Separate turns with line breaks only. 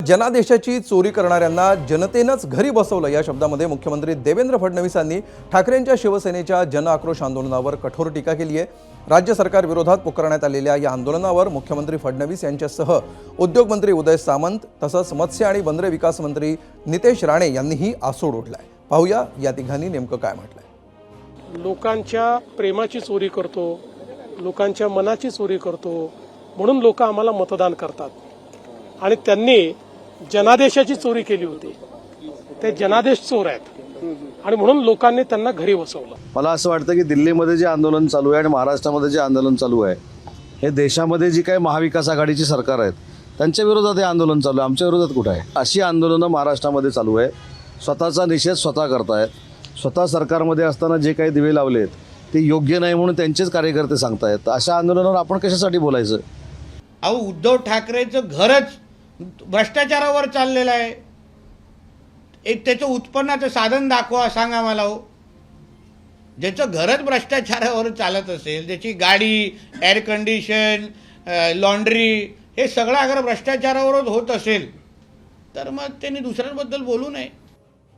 जनादेशाची चोरी करणाऱ्यांना जनतेनंच घरी बसवलं या शब्दामध्ये मुख्यमंत्री देवेंद्र फडणवीसांनी ठाकरेंच्या शिवसेनेच्या जन आक्रोश आंदोलनावर कठोर टीका केली आहे। राज्य सरकार विरोधात पुकारण्यात आलेल्या या आंदोलनावर मुख्यमंत्री फडणवीस यांच्यासह उद्योगमंत्री उदय सामंत तसंच मत्स्य आणि बंदरे विकास मंत्री नितेश राणे यांनीही आसूड ओढलाय। पाहूया या तिघांनी नेमकं काय म्हटलंय।
लोकांच्या प्रेमाची चोरी करतो, लोकांच्या मनाची चोरी करतो, म्हणून लोक आम्हाला मतदान करतात आणि त्यांनी जनादेशाची चोरी केली होती। ते जनादेश चोर आहेत आणि म्हणून लोकांनी त्यांना घरी बसवलं।
मला असं वाटतं की दिल्लीमध्ये जे आंदोलन चालू आहे आणि महाराष्ट्रामध्ये जे आंदोलन चालू आहे हे देशामध्ये जी काही महाविकास आघाडीची सरकार आहेत त्यांच्या विरोधात हे आंदोलन चालू आहे, आमच्या विरोधात कुठं आहे। अशी आंदोलनं महाराष्ट्रामध्ये चालू आहे। स्वतःचा निषेध स्वतः करतायत, स्वतः सरकारमध्ये असताना जे काही दिवे लावलेत ते योग्य नाही म्हणून त्यांचेच कार्यकर्ते सांगतायत। अशा आंदोलनावर आपण कशासाठी बोलायचं।
अहो, उद्धव ठाकरेचं घरच भ्रष्टाचारावर चाललेलं आहे। एक त्याचं उत्पन्नाचं साधन दाखवा, सांगा मला। हो, ज्याचं घरच भ्रष्टाचारावर चालत असेल, ज्याची गाडी, एअर कंडिशन, लॉन्ड्री हे सगळं अगर भ्रष्टाचारावरच होत असेल तर मग त्यांनी दुसऱ्यांबद्दल बोलू नये।